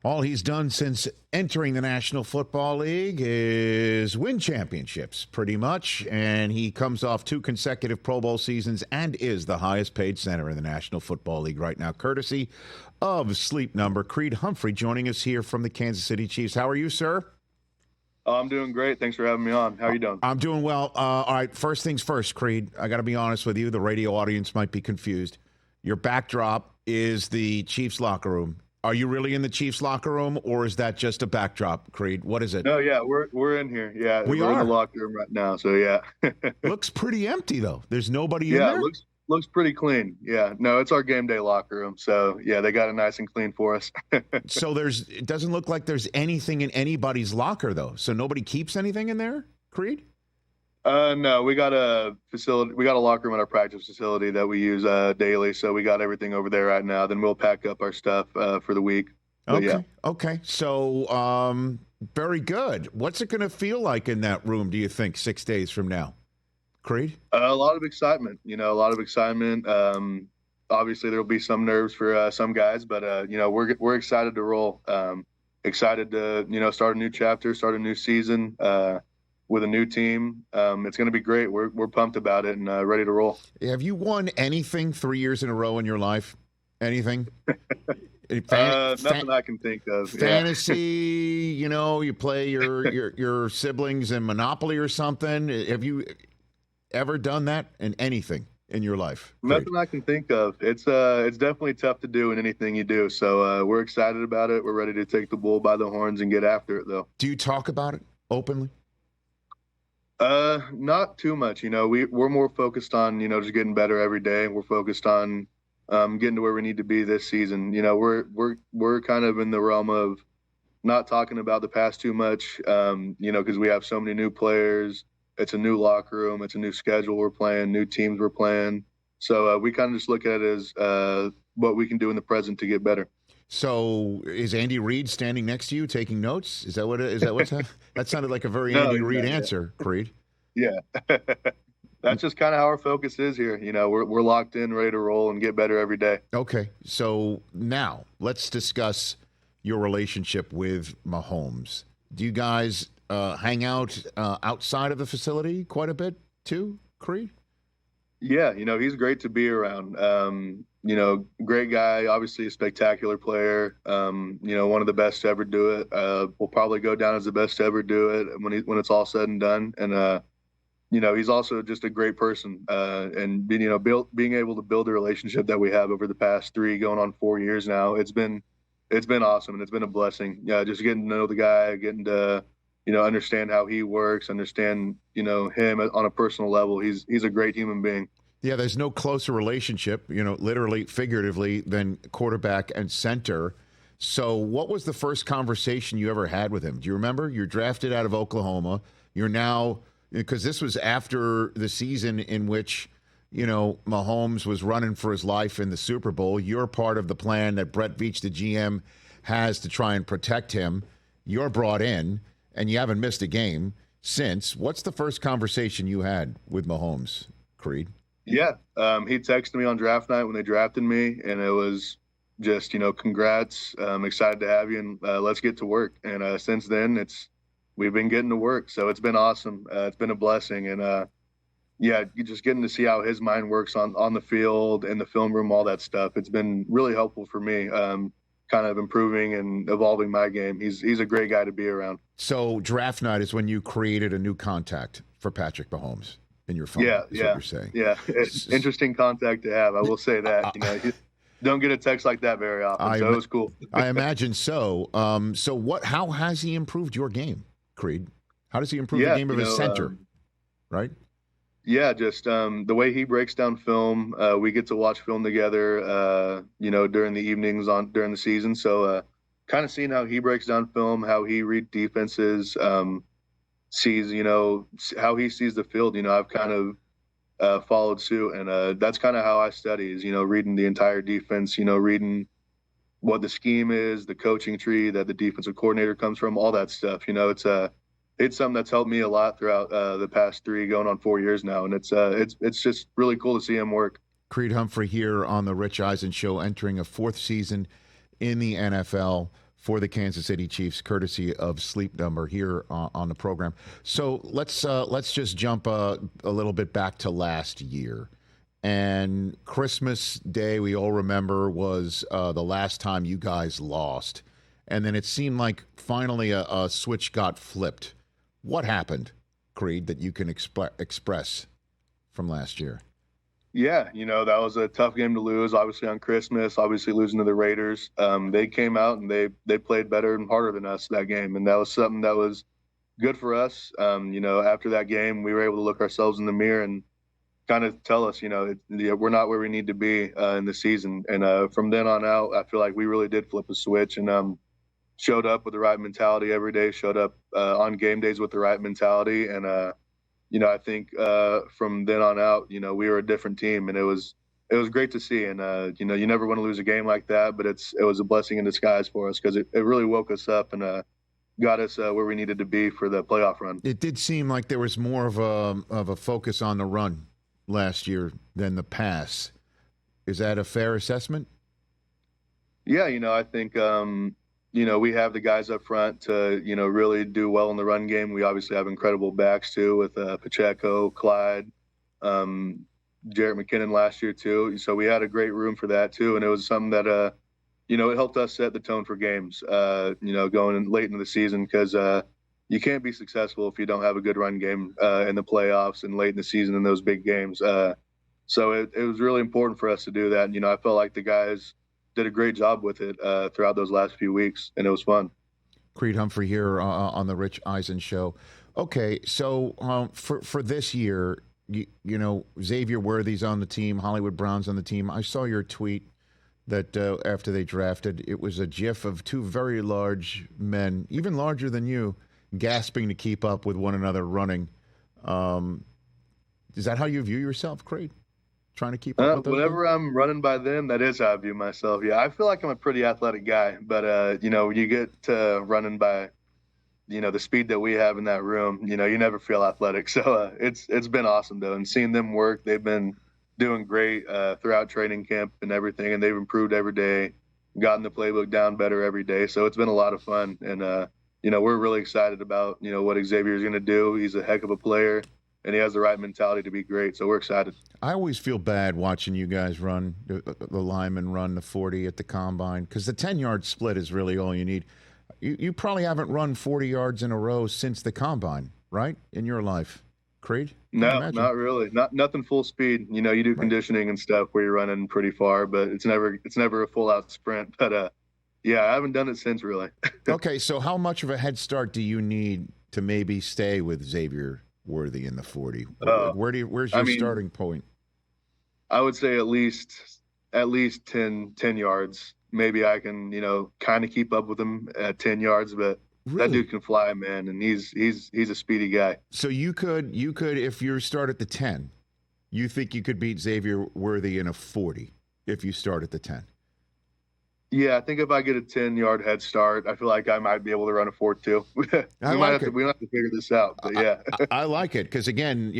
All he's done since entering the National Football League is win championships, pretty much. And he comes off 2 consecutive Pro Bowl seasons and is the highest paid center in the National Football League right now, courtesy of Sleep Number. Creed Humphrey joining us here from the Kansas City Chiefs. How are you, sir? Oh, I'm doing great. Thanks for having me on. How are you doing? I'm doing well. All right, first things first, Creed. I got to be honest with you. The radio audience might be confused. Your backdrop is the Chiefs locker room. Are you really in the Chiefs locker room, or is that just a backdrop, Creed? What is it? No, yeah, we're in here. Yeah, We we're are in the locker room right now. So yeah. Looks pretty empty though. There's nobody in Yeah, there. looks pretty clean. Yeah, no, it's our game day locker room. So yeah, they got it nice and clean for us. So it doesn't look like there's anything in anybody's locker though. So nobody keeps anything in there, Creed? No, we got a facility. We got a locker room at our practice facility that we use daily. So we got everything over there right now. Then we'll pack up our stuff for the week. But, Okay. yeah. Okay. So very good. What's it going to feel like in that room, do you think, 6 days from now? Creed? A lot of excitement, a lot of excitement. Obviously there'll be some nerves for some guys, but we're excited to roll. Excited to, start a new chapter, start a new season with a new team. It's going to be great. We're pumped about it and ready to roll. Have you won anything 3 years in a row in your life? Anything? Nothing I can think of. Fantasy, you play your siblings in Monopoly or something. Have you ever done that in anything in your life? Nothing I can think of. It's definitely tough to do in anything you do. So we're excited about it. We're ready to take the bull by the horns and get after it, though. Do you talk about it openly? Not too much. We're more focused on just getting better every day. We're focused on getting to where we need to be this season. We're kind of in the realm of not talking about the past too much. Because we have so many new players. It's a new locker room. It's a new schedule we're playing, new teams we're playing. So we kind of just look at it as what we can do in the present to get better. So is Andy Reid standing next to you taking notes? Is that what's that sounded like a very Andy Reid answer, Creed. Yeah. That's just kind of how our focus is here. We're locked in, ready to roll and get better every day. Okay. So now let's discuss your relationship with Mahomes. Do you guys hang out outside of the facility quite a bit too, Creed? Yeah, he's great to be around. Great guy, obviously a spectacular player. One of the best to ever do it. Will probably go down as the best to ever do it when it's all said and done. And he's also just a great person. And being able to build a relationship that we have over the past 3 going on 4 years now, it's been awesome and it's been a blessing. Yeah, just getting to know the guy, getting to understand how he works, understand him on a personal level. He's a great human being. Yeah, there's no closer relationship, literally, figuratively, than quarterback and center. So what was the first conversation you ever had with him? Do you remember? You're drafted out of Oklahoma. You're now, because this was after the season in which, Mahomes was running for his life in the Super Bowl. You're part of the plan that Brett Veach, the GM, has to try and protect him. You're brought in, and you haven't missed a game since. What's the first conversation you had with Mahomes, Creed? Yeah, he texted me on draft night when they drafted me, and it was just, congrats. I'm excited to have you, and let's get to work. And since then, we've been getting to work, so it's been awesome. It's been a blessing, and you just getting to see how his mind works on the field, in the film room, all that stuff. It's been really helpful for me, kind of improving and evolving my game. He's a great guy to be around. So draft night is when you created a new contact for Patrick Mahomes in your phone. Yeah, what you're saying. Yeah, it's interesting contact to have. I will say that. You don't get a text like that very often, so it was cool. I imagine so. How has he improved your game, Creed? How does he improve the game of his center? Right? Yeah, just the way he breaks down film. We get to watch film together, during the evenings during the season. So kind of seeing how he breaks down film, how he reads defenses, sees, how he sees the field. I've kind of followed suit, and that's kind of how I study is, reading the entire defense, reading what the scheme is, the coaching tree that the defensive coordinator comes from, all that stuff. It's something that's helped me a lot throughout the past 3 going on 4 years now. And it's just really cool to see him work. Creed Humphrey here on the Rich Eisen Show, entering a 4th season in the NFL for the Kansas City Chiefs, courtesy of Sleep Number here on the program. So let's just jump a little bit back to last year. And Christmas Day, we all remember, was the last time you guys lost. And then it seemed like finally a switch got flipped. What happened, Creed, that you can express from last year? Yeah, that was a tough game to lose, obviously on Christmas, obviously losing to the Raiders. They came out and they played better and harder than us that game. And that was something that was good for us. After that game, we were able to look ourselves in the mirror and kind of tell us, we're not where we need to be in the season. And from then on out, I feel like we really did flip a switch and showed up with the right mentality every day, showed up on game days with the right mentality. And, I think from then on out, we were a different team, and it was great to see. And, you never want to lose a game like that, but it was a blessing in disguise for us because it really woke us up and got us where we needed to be for the playoff run. It did seem like there was more of a focus on the run last year than the pass. Is that a fair assessment? Yeah, I think we have the guys up front to, really do well in the run game. We obviously have incredible backs too with Pacheco, Clyde, Jarrett McKinnon last year too. So we had a great room for that too. And it was something that, it helped us set the tone for games, going late into the season because you can't be successful if you don't have a good run game in the playoffs and late in the season in those big games. So it was really important for us to do that. And, I felt like the guys did a great job with it throughout those last few weeks, and it was fun. Creed Humphrey here on the Rich Eisen Show. Okay, so for this year, Xavier Worthy's on the team, Hollywood Brown's on the team. I saw your tweet that after they drafted, it was a gif of two very large men, even larger than you, gasping to keep up with one another running. Is that how you view yourself, Creed? Trying to keep up with those whenever guys? I'm running by them, that is how I view myself. Yeah, I feel like I'm a pretty athletic guy, but you get to running by, the speed that we have in that room, you never feel athletic. So it's been awesome though, and seeing them work, they've been doing great throughout training camp and everything, and they've improved every day, gotten the playbook down better every day. So it's been a lot of fun, and we're really excited about what Xavier's going to do. He's a heck of a player, and he has the right mentality to be great. So we're excited. I always feel bad watching you guys run, the linemen run the 40 at the combine, because the 10-yard split is really all you need. You probably haven't run 40 yards in a row since the combine, right, in your life, Creed? No, not really. Nothing full speed. You do conditioning and stuff where you're running pretty far, but it's never a full out sprint. But yeah, I haven't done it since really. Okay, so how much of a head start do you need to maybe stay with Xavier Worthy in the 40? Where's your starting point? I would say at least 10 yards. Maybe I can, kind of keep up with him at 10 yards, but Really? that dude can fly, man, and he's a speedy guy. So you could if you start at the 10, you think you could beat Xavier Worthy in a 40 if you start at the 10? Yeah, I think if I get a 10-yard head start, I feel like I might be able to run a 4.2. we might have to figure this out, but yeah. I like it because again,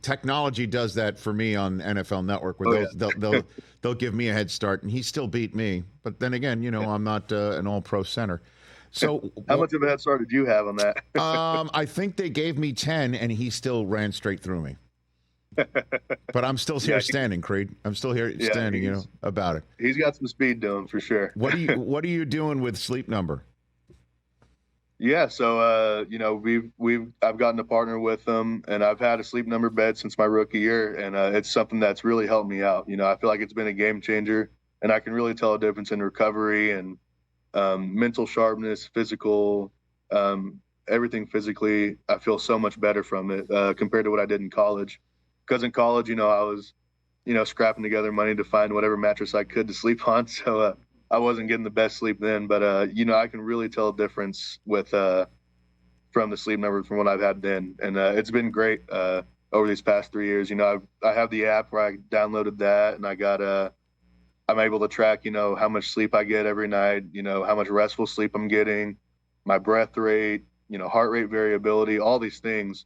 technology does that for me on NFL Network where they'll give me a head start, and he still beat me. But then again, I'm not an all-pro center. So how much of a head start did you have on that? I think they gave me 10, and he still ran straight through me. But I'm still here standing, Creed. I'm still here standing, about it. He's got some speed to him for sure. What are you doing with Sleep Number? Yeah, so I've gotten to partner with them, and I've had a Sleep Number bed since my rookie year, and it's something that's really helped me out. I feel like it's been a game changer, and I can really tell a difference in recovery and mental sharpness, physical, everything physically. I feel so much better from it compared to what I did in college. Because in college, I was, scrapping together money to find whatever mattress I could to sleep on. So I wasn't getting the best sleep then. But, I can really tell a difference with from the Sleep Number from what I've had then. And it's been great over these past 3 years. I have the app where I downloaded that, and I got I'm able to track, how much sleep I get every night, how much restful sleep I'm getting, my breath rate, heart rate variability, all these things.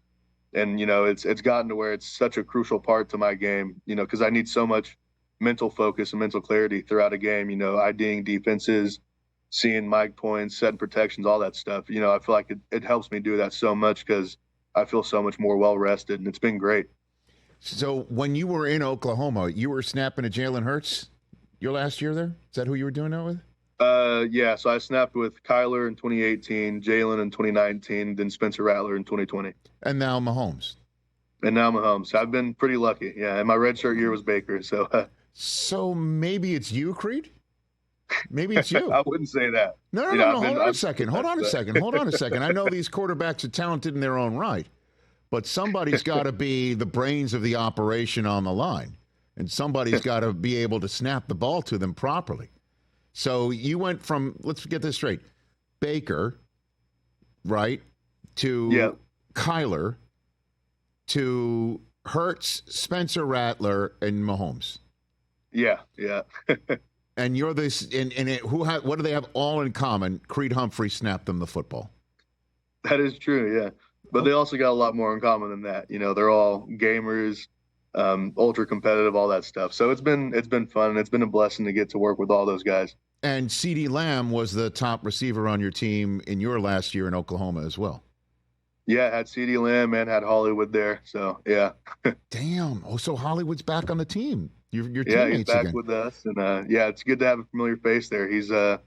And, it's gotten to where it's such a crucial part to my game, because I need so much mental focus and mental clarity throughout a game, IDing defenses, seeing mic points, setting protections, all that stuff. You know, I feel like it helps me do that so much because I feel so much more well rested, and it's been great. So when you were in Oklahoma, you were snapping to Jalen Hurts your last year there? Is that who you were doing that with? Yeah, so I snapped with Kyler in 2018, Jalen in 2019, then Spencer Rattler in 2020. And now Mahomes. And now Mahomes. I've been pretty lucky. Yeah, and my redshirt year was Baker. So So maybe it's you, Creed? Maybe it's you. I wouldn't say that. No. Hold on a second. Hold on a second. I know these quarterbacks are talented in their own right, but somebody's got to be the brains of the operation on the line, and somebody's got to be able to snap the ball to them properly. So you went from, let's get this straight, Baker, right, to Kyler, to Hurts, Spencer Rattler, and Mahomes. Yeah. And you're this, and what do they have all in common? Creed Humphrey snapped them the football. That is true, yeah. But they also got a lot more in common than that. You know, they're all gamers, ultra competitive, all that stuff. So it's been fun, and it's been a blessing to get to work with all those guys. And CeeDee Lamb was the top receiver on your team in your last year in Oklahoma as well. Yeah, had CeeDee Lamb and had Hollywood there. So, yeah. Damn. Oh, so Hollywood's back on the team. Your yeah, teammates he's back again. with us. And, yeah, it's good to have a familiar face there. He's a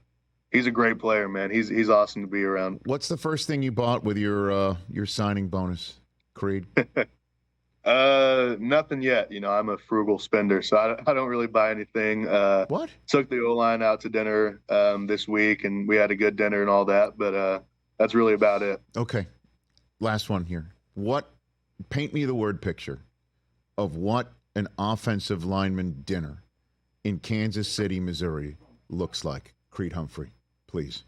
great player, man. He's awesome to be around. What's the first thing you bought with your signing bonus, Creed? Nothing yet. You know, I'm a frugal spender, so I don't really buy anything. What? Took the O-line out to dinner this week, and we had a good dinner and all that, but that's really about it. Okay. Last one here. Paint me the word picture of what an offensive lineman dinner in Kansas City, Missouri looks like. Creed Humphrey, please.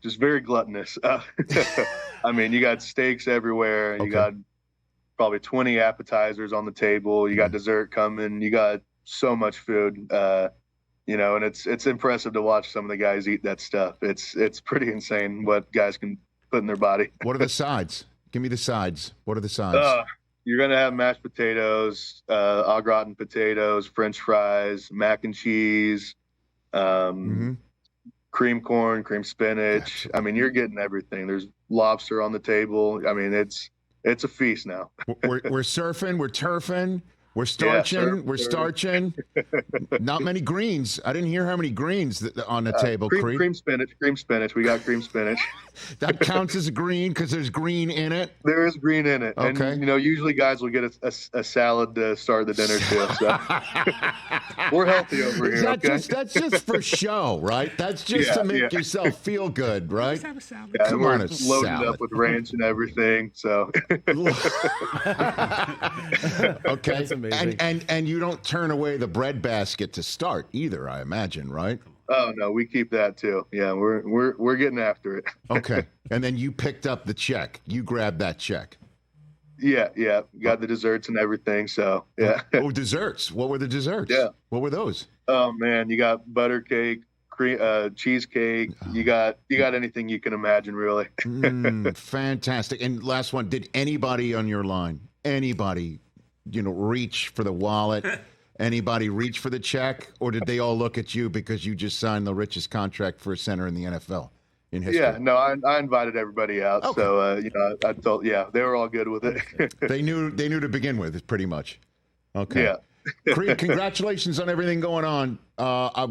Just very gluttonous. I mean, you got steaks everywhere. You got probably 20 appetizers on the table. You got dessert coming. You got so much food. You know, and it's impressive to watch some of the guys eat that stuff. It's pretty insane what guys can put in their body. What are the sides? Give me the sides. What are the sides? You're going to have mashed potatoes, au gratin potatoes, French fries, mac and cheese, cream corn, cream spinach. I mean, you're getting everything. There's lobster on the table. I mean, it's a feast now. we're surfing, we're turfing, we're starching, starching. Not many greens. I didn't hear how many greens on the table, Creed. Cream spinach. We got cream spinach. That counts as green because there's green in it? There is green in it. Okay. And, you know, usually guys will get a salad to start the dinner too. So we're healthy over here. That's just for show, right? That's just to make yourself feel good, right? Just have a salad. Yeah, Come we're on, a loaded salad. up with ranch and everything. So Okay. That's amazing. And you don't turn away the bread basket to start either, I imagine, right? oh no, we keep that too. Yeah, we're getting after it. Okay. And then you picked up the check. You grabbed that check. Yeah. Got the desserts and everything. So yeah. Oh, desserts. What were the desserts? Yeah. What were those? Oh man, you got butter cake, cheesecake. You got anything you can imagine, really. Fantastic. And last one, did anybody on your line, reach for the wallet? Anybody reach for the check? Or did they all look at you because you just signed the richest contract for a center in the NFL in history? Yeah, no, I invited everybody out. Okay. So, I told, they were all good with it. They knew to begin with, pretty much. Okay. Yeah. Creed, congratulations on everything going on.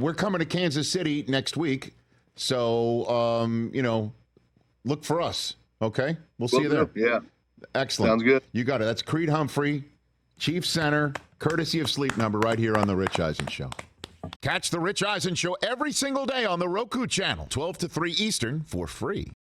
We're coming to Kansas City next week. So, look for us. Okay. We'll see you there. Yeah. Excellent. Sounds good. You got it. That's Creed Humphrey, Chief Center, courtesy of Sleep Number, right here on The Rich Eisen Show. Catch The Rich Eisen Show every single day on the Roku channel, 12 to 3 Eastern, for free.